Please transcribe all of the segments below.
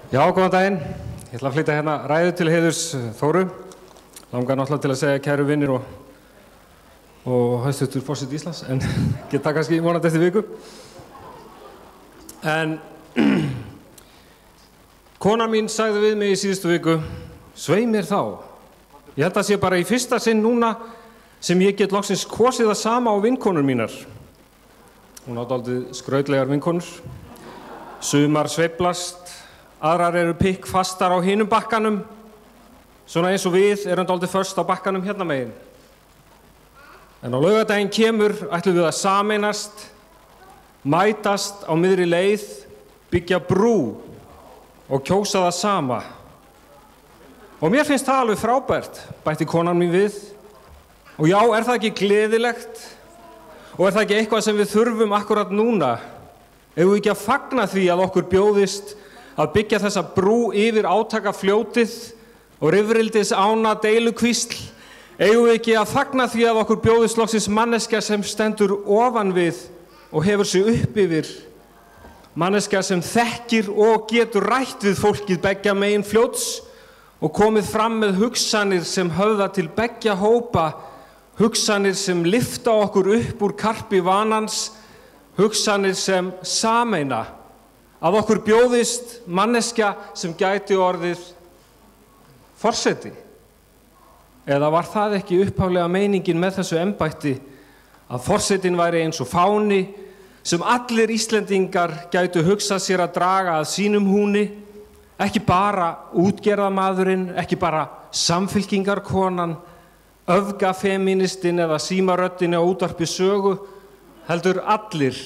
Já, góðan daginn. Ég ætla að flytja hérna ræðu til heiðurs Þóru. Langar náttúrulega til að segja kæru vinnir og hæstvirtur forseti Íslands, en get það kannski vonandi eftir viku. En kona mín sagði við mig í síðustu viku, svei mér þá. Ég held að sé bara í fyrsta sinn núna sem ég get loksins kosið það sama á vinkonur mínar. Hún á dálítið skrautlegar vinkonur. Sumar sveiflast, aðrar eru pikkfastar á hinum bakkanum. Svona eins og við erum dálítið föst á bakkanum hérna megin. En á laugardaginn kemur ætlum við að sameinast, mætast á miðri leið, byggja brú og kjósa það sama. Og mér finnst það alveg frábært, bætti konan mín við. Og já, er það ekki gleðilegt? Og er það ekki eitthvað sem við þurfum akkurat núna? Eigum við ekki að fagna því að okkur bjóðist að byggja þessa brú yfir átakafljótið og rifrildis ána deilukvísl? Eigum við ekki að fagna því að okkur bjóðist loksins manneskja sem stendur ofan við og hefur sig upp yfir? Manneskja sem þekkir og getur rætt við fólkið beggja megin fljóts og komið fram með hugsanir sem höfða til beggja hópa, hugsanir sem lyfta okkur upp úr karpi vanans, hugsanir sem sameina, að okkur bjóðist manneskja sem gæti orðið forseti. Eða var það ekki upphaflega meiningin með þessu embætti að forsetinn væri eins og fáni sem allir Íslendingar gætu hugsað sér að draga að sínum húni, ekki bara útgerðarmaðurinn, ekki bara samfylkingarkonan, öfgafeministinn eða símaröddin á útvarpi Sögu, heldur allir.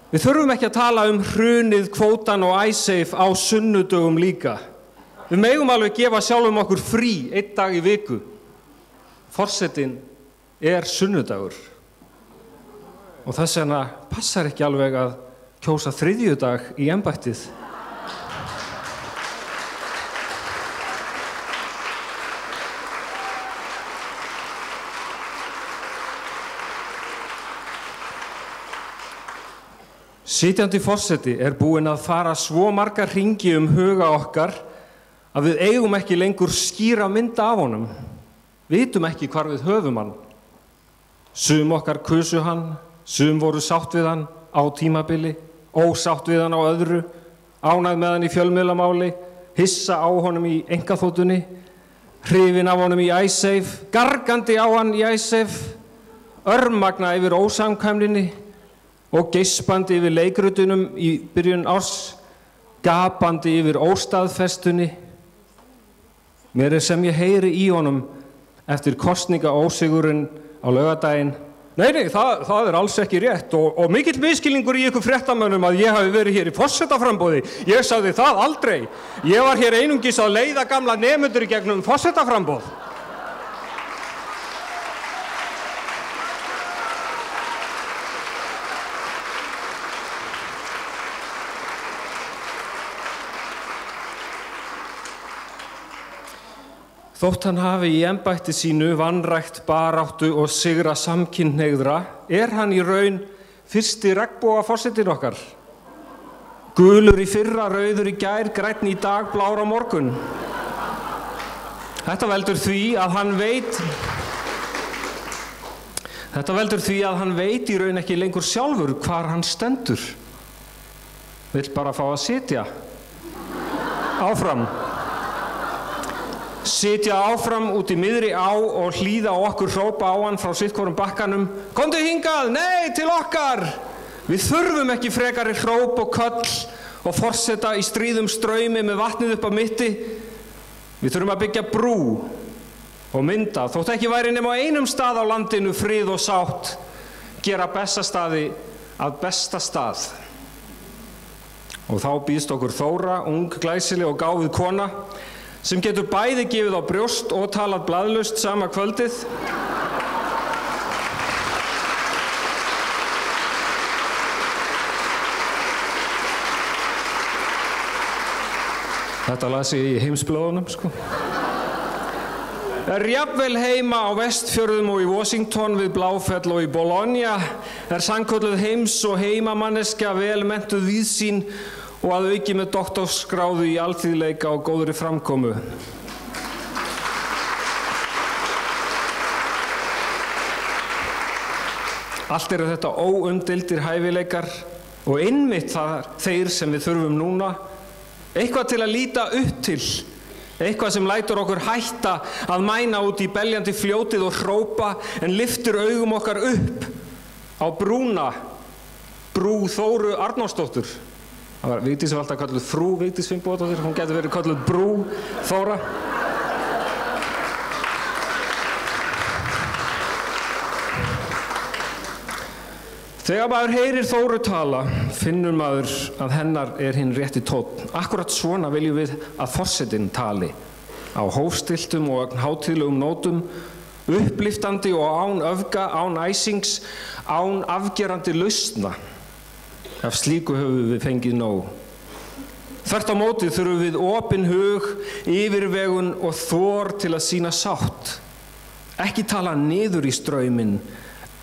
Við þurfum ekki að tala hrunið, kvótan og Icesave á sunnudögum líka. Við megum alveg gefa sjálfum okkur frí einn dag í viku. Forsetinn er sunnudagur. Og þess vegna passar ekki alveg að kjósa þriðjudag í embættið. Sitjandi forseti er búinn að fara svo marga hringi huga okkar að við eigum ekki lengur skýra mynd af honum. Vitum ekki hvar við höfum hann. Sum okkar kusu hann, sum voru sátt við hann á tímabili, ósátt við hann á öðru, ánægð með hann í fjölmiðlamáli, hissa á honum í einkaþotunni, hrifin af honum í Icesave, gargandi á hann í Icesave, örmagna yfir ósamkvæmninni og geispandi yfir leikrutunum í byrjun árs, gapandi yfir óstaðfestunni. Mér sem ég heyri í honum eftir kosningaósigurinn á laugardaginn. Nei, það er alls ekki rétt og mikill misskilningur í ykkur fréttamönnum að ég hafi verið hér í forsetaframboði. Ég sagði það aldrei. Ég var hér einungis að leiða gamla nemendur í gegnum forsetaframboð. Þótt hann hafi í embætti sínu vanrækt baráttu og sigra samkynhneigðra, er hann í raun fyrsti regnbogaforsetinn okkar. Gulur í fyrra, rauður í gær, grænn í dag, blár á morgun. Þetta veldur því að hann veit í raun ekki lengur sjálfur hvar hann stendur. Vill bara fá að sitja áfram. Sitja áfram út í miðri á og hlýða á okkur hrópa á hann frá sittkorum bakkanum. Komdu hingað, nei, til okkar! Við þurfum ekki frekari hróp og köll og forseta í stríðum straumi með vatnið upp á mitti. Við þurfum að byggja brú og mynda, þótt ekki væri nema á einum stað á landinu frið og sátt, gera Bessastaði að besta stað. Og þá býðst okkur Þóra, ung, glæsileg og gáfuð kona, sem getur bæði gefið á brjóst og talað blaðlaust sama kvöldið. Þetta las ég í heimsblöðunum, sko. Er jafnvel heima á Vestfjörðum og í Washington við Bláfell og í Bologna, er sannkölluð heims- og heimamanneskja vel menntuð víðsýn og að auki með doktorsgráðu í alþýðleika og góðri framkomu. Allt eru þetta óumdeildir hæfileikar og einmitt þeir sem við þurfum núna, eitthvað til að líta upp til, eitthvað sem lætur okkur hætta að mæna út í beljandi fljótið og hrópa en lyftir augum okkar upp á brú Þóru Arnórsdóttur. Það var Vigdís var alltaf kölluð frú Vigdís Finnbogadóttir, hún getur verið kölluð brú Þóra. Þegar maður heyrir Þóru tala, finnur maður að hennar hinn rétti tónn. Akkurat svona viljum við að forsetinn tali. Á hófstilltum og hátíðlegum nótum, upplyftandi og án öfga, án æsings, án afgerandi lausna. Af slíku höfum við fengið nóg. Þvert á móti þurfum við opinn hug, yfirvegun og þor til að sýna sátt. Ekki tala niður í strauminn,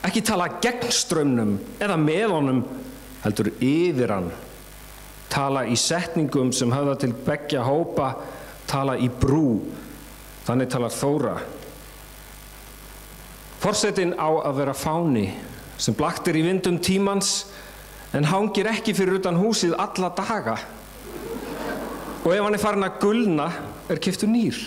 ekki tala gegn straumnum eða með honum, heldur yfir hann. Tala í setningum sem höfða til beggja hópa, tala í brú. Þannig talar Þóra. Forsetinn á að vera fáni sem blaktir í vindum tímans en hangir ekki fyrir utan húsið alla daga. Og ef hann farin að gulna, keyptur nýr.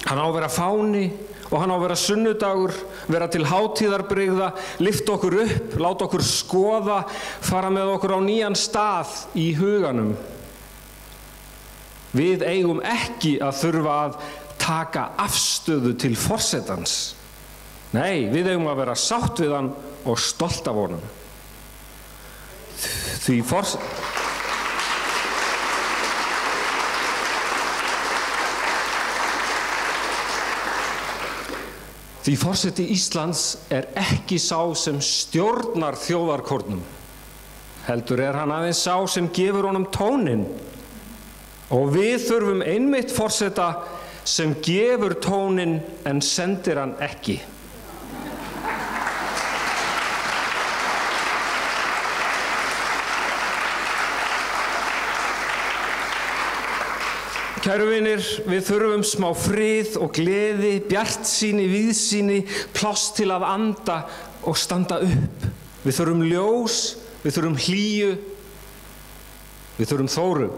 Hann á að vera fáni og hann á að vera sunnudagur, vera til hátíðarbrigða, lyfta okkur upp, láta okkur skoða, fara með okkur á nýjan stað í huganum. Við eigum ekki að þurfa að taka afstöðu til forsetans. Nei, við eigum að vera sátt við hann og stolt af honum. Því forseti Íslands ekki sá sem stjórnar þjóðarkórnum. Heldur hann aðeins sá sem gefur honum tóninn. Og við þurfum einmitt forseta sem gefur tóninn en sendir hann ekki. Kæru vinir, við þurfum smá frið og gleði, bjartsýni, víðsýni, pláss til að anda og standa upp. Við þurfum ljós, við þurfum hlýju, við þurfum Þóru.